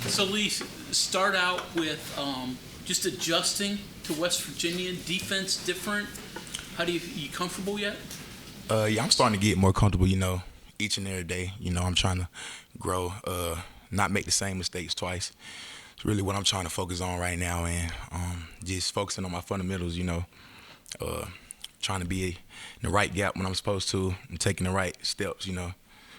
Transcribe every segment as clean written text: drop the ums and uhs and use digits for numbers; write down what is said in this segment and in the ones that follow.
So Lee, start out with just adjusting to West Virginia. Defense different. How do you comfortable yet? Yeah, I'm starting to get more comfortable, each and every day. I'm trying to grow, not make the same mistakes twice. It's really what I'm trying to focus on right now, and just focusing on my fundamentals, trying to be in the right gap when I'm supposed to and taking the right steps,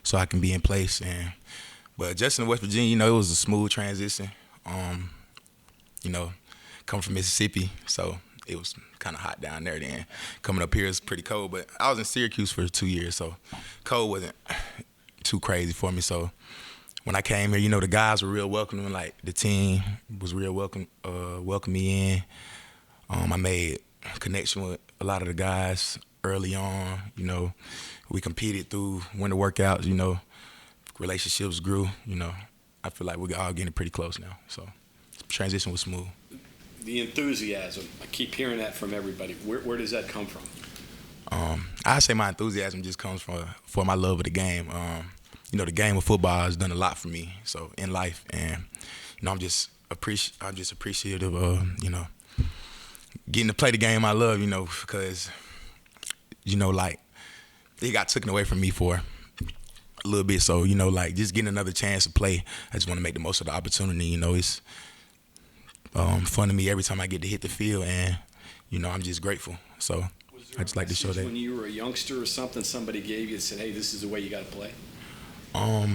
so I can be in place. But just in West Virginia, it was a smooth transition. You know, coming from Mississippi, so it was kind of hot down there then. Coming up here is pretty cold, but I was in Syracuse for 2 years, so cold wasn't too crazy for me. So when I came here, the guys were real welcoming. Like the team was real welcome me in. I made a connection with a lot of the guys early on. We competed through winter workouts. Relationships grew. I feel like we're all getting pretty close now. So transition was smooth. The enthusiasm, I keep hearing that from everybody. Where does that come from? I say my enthusiasm just comes for my love of the game. The game of football has done a lot for me. So in life, and I'm just appreciative of getting to play the game I love. Because like it got taken away from me for a little bit. So like just getting another chance to play, I just want to make the most of the opportunity. It's fun to me every time I get to hit the field, and I'm just grateful. So I just like to show that. When you were a youngster or something, somebody gave you and said, "Hey, this is the way you got to play," or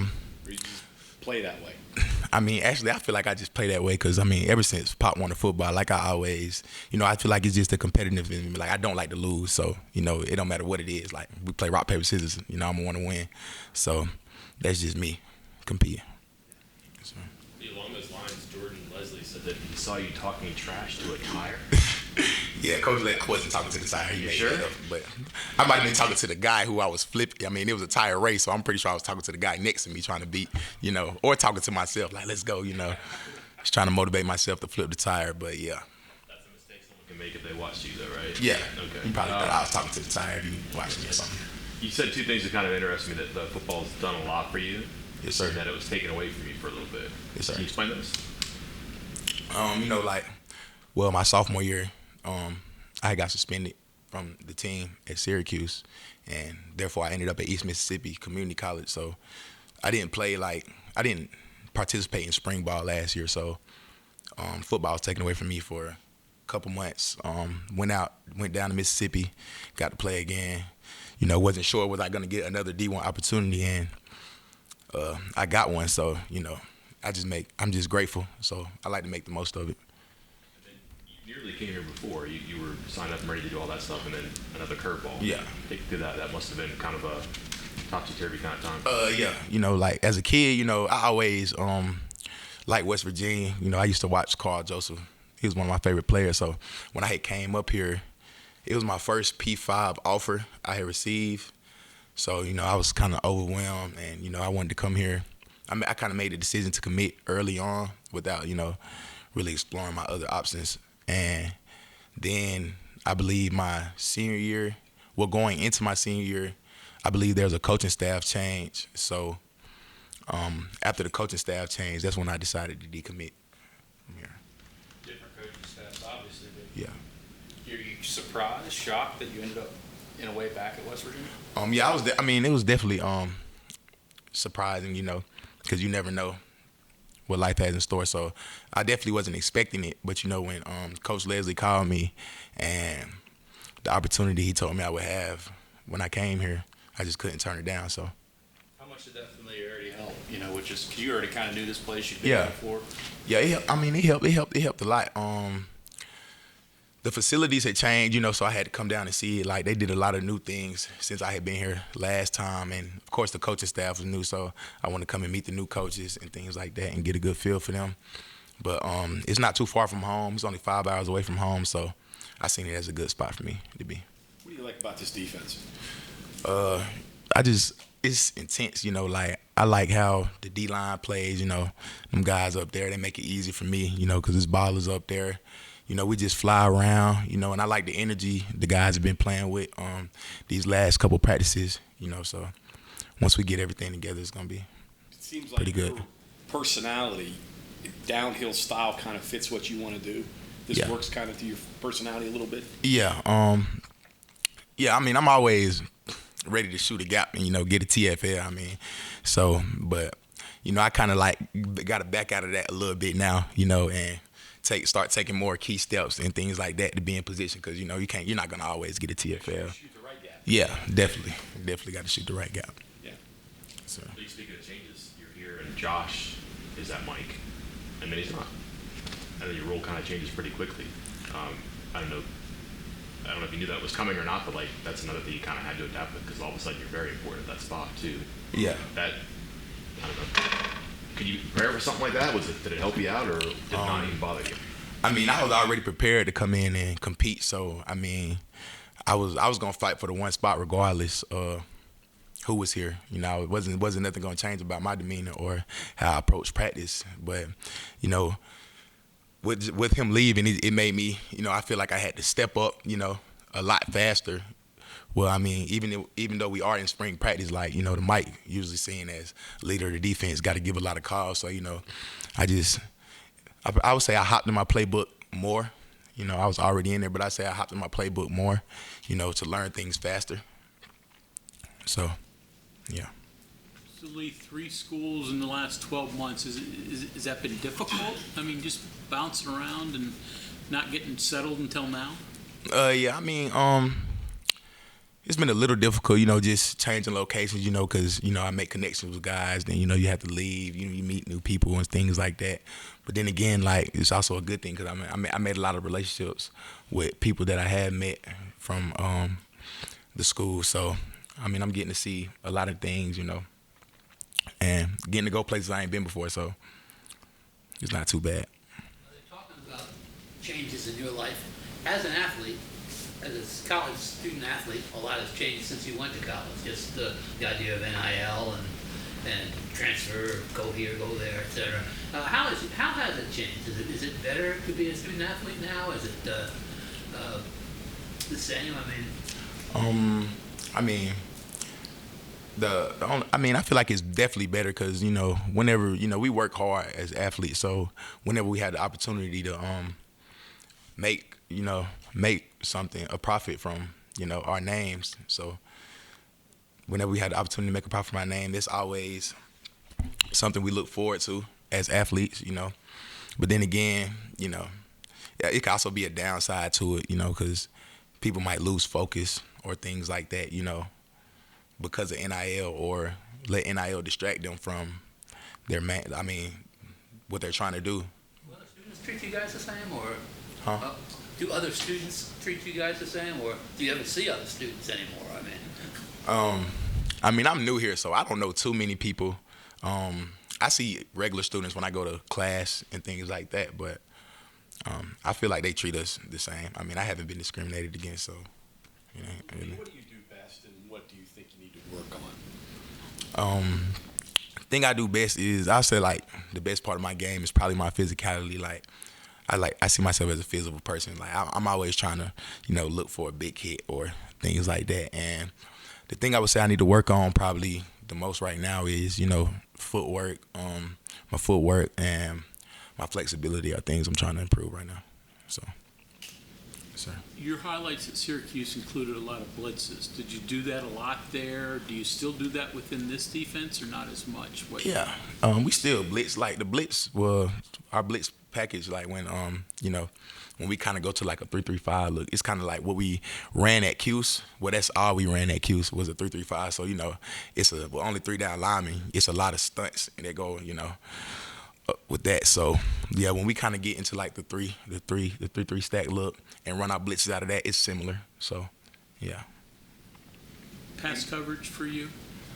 you just play that way? Actually, I feel like I just play that way because, ever since Pop wanted football, like I always, I feel like it's just a competitive in me. Like, I don't like to lose, so, it don't matter what it is. Like, we play rock, paper, scissors, I'm going to want to win. So, that's just me competing. So. Along those lines, Jordan Leslie said that he saw you talking trash to a tire. Yeah, Coach Leslie, I wasn't talking to the tire. He made sure? that up, but I might have been talking to the guy who I was flipping. It was a tire race, so I'm pretty sure I was talking to the guy next to me trying to beat, or talking to myself, like, let's go, Just trying to motivate myself to flip the tire, but yeah. That's a mistake someone can make if they watch you, though, right? Yeah. Okay. You probably thought I was talking to the tire if you watched me or something. You said two things that kind of interested me, that the football's done a lot for you. Yes, sir. And that it was taken away from you for a little bit. Yes, sir. Can you explain those? My sophomore year, I got suspended from the team at Syracuse, and therefore I ended up at East Mississippi Community College. So I didn't participate in spring ball last year. So football was taken away from me for a couple months. Went down to Mississippi, got to play again. Wasn't sure was I going to get another D1 opportunity, and I got one. So I'm just grateful. So I like to make the most of it. You nearly came here before. You were signed up and ready to do all that stuff, and then another curveball. Yeah. Take you through that. That must have been kind of a topsy-turvy kind of time. Yeah. Like as a kid, I always liked West Virginia. I used to watch Carl Joseph. He was one of my favorite players. So when I had came up here, it was my first P5 offer I had received. So, I was kind of overwhelmed, and, I wanted to come here. I kind of made the decision to commit early on without, really exploring my other options. And then I believe my senior year, going into my senior year, I believe there was a coaching staff change. So after the coaching staff change, that's when I decided to decommit. Yeah. Different coaching staffs, obviously. Yeah. Are you surprised, shocked that you ended up in a way back at West Virginia? Yeah, it was definitely surprising, because you never know what life has in store. So I definitely wasn't expecting it. But, when Coach Leslie called me and the opportunity he told me I would have when I came here, I just couldn't turn it down. So. How much did that familiarity help? Cause you already kind of knew this place you'd been there before. Yeah, it helped. It helped a lot. The facilities had changed, so I had to come down and see it. Like, they did a lot of new things since I had been here last time. And, of course, the coaching staff was new, so I wanted to come and meet the new coaches and things like that and get a good feel for them. But it's not too far from home. It's only 5 hours away from home, so I seen it as a good spot for me to be. What do you like about this defense? It's intense, like, I like how the D-line plays, them guys up there, they make it easy for me, because this ball is up there. We just fly around, and I like the energy the guys have been playing with these last couple practices, so once we get everything together, it's going to be pretty good. personality, downhill style kind of fits what you want to do? This Yeah. works kind of to your personality a little bit? Yeah. Yeah. I mean, I'm always ready to shoot a gap and get a TFL. I mean, so but I kind of like got to back out of that a little bit now. And start taking more key steps and things like that to be in position because you're not gonna always get a TFL. Shoot the right gap. Yeah, definitely got to shoot the right gap. Yeah. So. Speaking of changes, you're here and Josh is at Mike, and then he's not. And then your role kind of changes pretty quickly. I don't know if you knew that was coming or not, but like that's another thing you kind of had to adapt with because all of a sudden you're very important at that spot too. Yeah. That I don't know. Could you prepare for something like that? Did it help you out, or did it not even bother you? I mean, I was already prepared to come in and compete, so I mean, I was gonna fight for the one spot regardless who was here. It wasn't nothing gonna change about my demeanor or how I approach practice. But with him leaving, it made me, I feel like I had to step up, a lot faster. Well, I mean, even though we are in spring practice, like, the Mike usually seen as leader of the defense, got to give a lot of calls. So, I would say I hopped in my playbook more. I was already in there, but I say I hopped in my playbook more, to learn things faster. So, yeah. So Lee, 3 schools in the last 12 months, has that been difficult? I mean, just bouncing around and not getting settled until now? Yeah, I mean, it's been a little difficult, just changing locations, because, I make connections with guys. Then, you have to leave. You meet new people and things like that. But then again, like, it's also a good thing because I made a lot of relationships with people that I had met from the school. So, I mean, I'm getting to see a lot of things, and getting to go places I ain't been before. So, it's not too bad. Talking about changes in your life as an athlete, as a college student athlete, a lot has changed since you went to college. Just the idea of NIL and transfer, go here, go there, etc. How has it changed? Is it better to be a student athlete now? Is it the same? I feel like it's definitely better because whenever we work hard as athletes, so whenever we had the opportunity to make something, a profit from our names, so whenever we had the opportunity to make a profit from our name, that's always something we look forward to as athletes, But then again, it could also be a downside to it, because people might lose focus or things like that, because of NIL, or let NIL distract them from their what they're trying to do. Do other students treat you guys the same, or Huh? do other students treat you guys the same, or do you ever see other students anymore? I'm new here, so I don't know too many people. I see regular students when I go to class and things like that, but I feel like they treat us the same. I haven't been discriminated against, so. What do you do best, and what do you think you need to work on? Thing I do best is, I say, like, the best part of my game is probably my physicality. I see myself as a physical person. Like, I'm always trying to, look for a big hit or things like that. And the thing I would say I need to work on probably the most right now is, footwork. My footwork and my flexibility are things I'm trying to improve right now. So, yes, sir. Your highlights at Syracuse included a lot of blitzes. Did you do that a lot there? Do you still do that within this defense, or not as much? Yeah, we still blitz. Like, the blitz, our blitz package, like when when we kind of go to like a 3-3-5 look, it's kind of like what we ran at Cuse. Well, that's all we ran at Cuse was a 3-3-5. So it's only 3 down linemen. It's a lot of stunts and they go with that. So yeah, when we kind of get into like the 3-3 stack look and run our blitzes out of that, it's similar. So yeah. Pass coverage for you,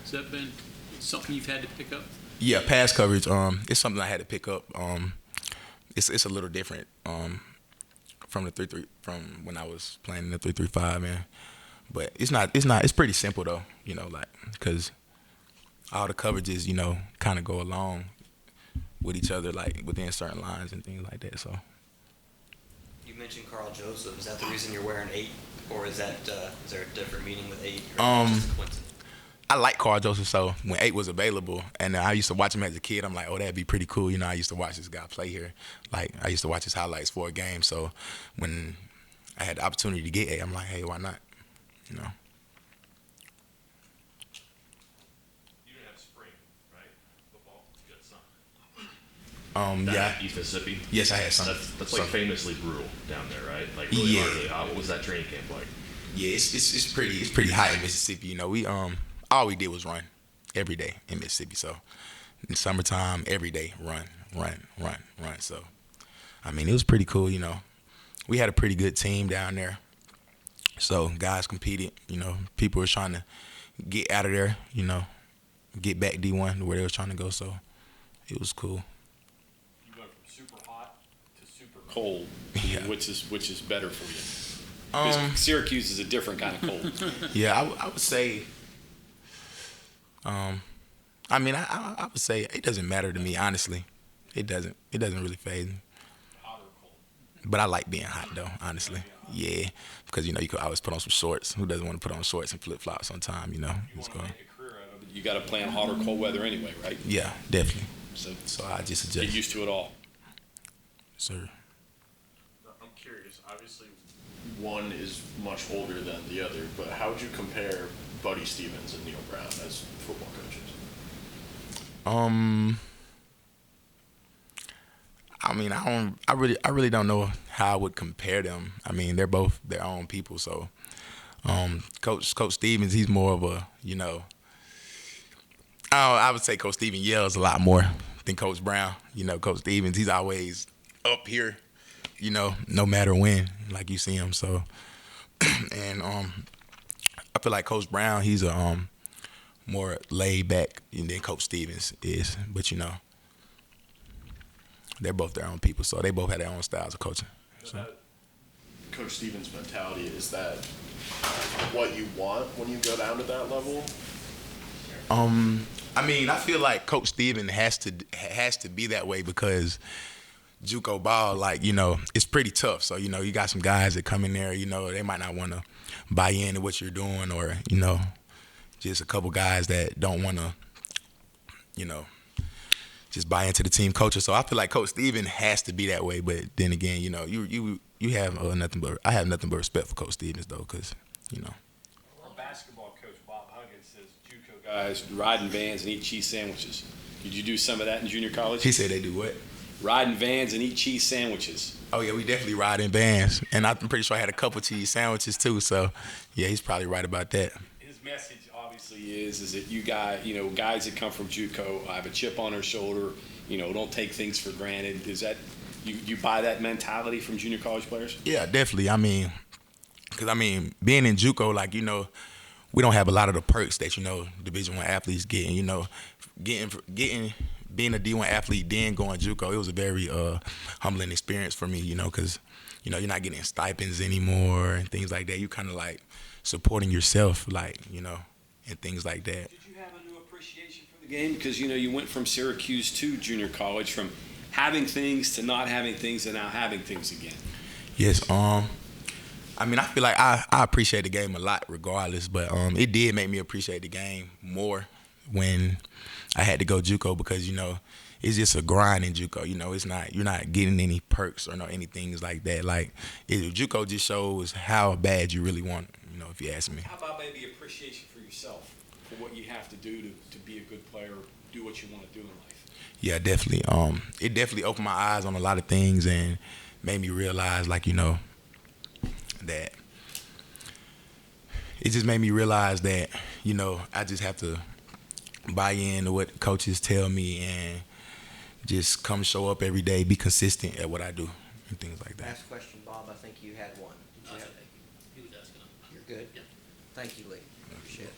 has that been something you've had to pick up? Yeah, pass coverage. It's something I had to pick up. It's a little different from the 3-3 from when I was playing in the 3-3-5, man. But it's pretty simple though, because all the coverages, kind of go along with each other, like within certain lines and things like that. So. You mentioned Carl Joseph. Is that the reason you're wearing 8, or is there a different meaning with 8? Or just a coincidence? I like Carl Joseph, so when 8 was available, and I used to watch him as a kid, I'm like, oh, that'd be pretty cool. You know, I used to watch this guy play here. Like, I used to watch his highlights for a game. So when I had the opportunity to get 8, I'm like, hey, why not? You know. You didn't have spring, right? Football. You got summer. Yeah. East Mississippi. Yes, I had some. That's like famously brutal down there, right? Like really Yeah. hard, really hot. What was that training camp like? Yeah, it's pretty hot in Mississippi. You know, we all we did was run every day in Mississippi. So in summertime, every day run. So I mean, it was pretty cool. You know, we had a pretty good team down there. So guys competed. You know, people were trying to get out of there. You know, get back D1 where they were trying to go. So it was cool. You went from super hot to super cold. Yeah. Which is better for you? Because Syracuse is a different kind of cold. Yeah, I would say. I mean, I would say it doesn't matter to me, honestly. It doesn't really faze me. Hot or cold? But I like being hot, though, honestly. Yeah, because, you know, you could always put on some shorts. Who doesn't want to put on shorts and flip-flops on time, you know? You want to make a career out of it, you got to plan hot or cold weather anyway, right? Yeah, definitely. So I just get adjust. used to it all. Sir. I'm curious. Obviously, one is much older than the other, but how would you compare Buddy Stevens and Neil Brown as football coaches? I mean, I really don't know how I would compare them. I mean, they're both their own people. So, Coach Stevens, he's more of a, you know, I would say Coach Stevens yells a lot more than Coach Brown. You know, Coach Stevens, he's always up here, you know, no matter when, like you see him. So, and I feel like Coach Brown, he's a more laid back than Coach Stevens is. But, you know, they're both their own people, so they both have their own styles of coaching. So. Coach Stevens' mentality, is that what you want when you go down to that level? I mean, I feel like Coach Stevens has to be that way because Juco ball, like, you know, it's pretty tough. So, you know, you got some guys that come in there, you know, they might not want to buy into what you're doing, or, you know, just a couple guys that don't want to, you know, just buy into the team culture. So I feel like Coach Stevens has to be that way. But then again, you know, you have I have nothing but respect for Coach Stevens, though, because, you know. Our basketball coach, Bob Huggins, says JUCO guys ride in vans and eat cheese sandwiches. Did you do some of that in junior college? He said they do what? Ride in vans and eat cheese sandwiches. Oh, yeah, we definitely ride in vans. And I'm pretty sure I had a couple cheese sandwiches, too. So, yeah, he's probably right about that. His message obviously is that you guys, you know, guys that come from JUCO have a chip on their shoulder, you know, don't take things for granted. Is that, you buy that mentality from junior college players? Yeah, definitely. I mean, because, I mean, being in JUCO, like, you know, we don't have a lot of the perks that, you know, Division I athletes get. And, you know, being a D1 athlete, then going JUCO, it was a very humbling experience for me, you know, because, you know, you're not getting stipends anymore and things like that. You kind of like supporting yourself, like, you know, and things like that. Did you have a new appreciation for the game? Because, you know, you went from Syracuse to junior college, from having things to not having things and now having things again. Yes. I mean, I feel like I appreciate the game a lot regardless, but it did make me appreciate the game more when I had to go JUCO because, you know, it's just a grind in JUCO. You know, you're not getting any perks or any things like that. Like, JUCO just shows how bad you really want it, you know, if you ask me. How about maybe appreciation for yourself, for what you have to do to be a good player, do what you want to do in life? Yeah, definitely. It definitely opened my eyes on a lot of things and made me realize, like, you know, that it just made me realize that, you know, I just have to buy in to what coaches tell me and just come show up every day, be consistent at what I do and things like that. Last question, Bob. I think you had one. Did you have? He was asking. You're good? Yep. Thank you, Lee. Appreciate it.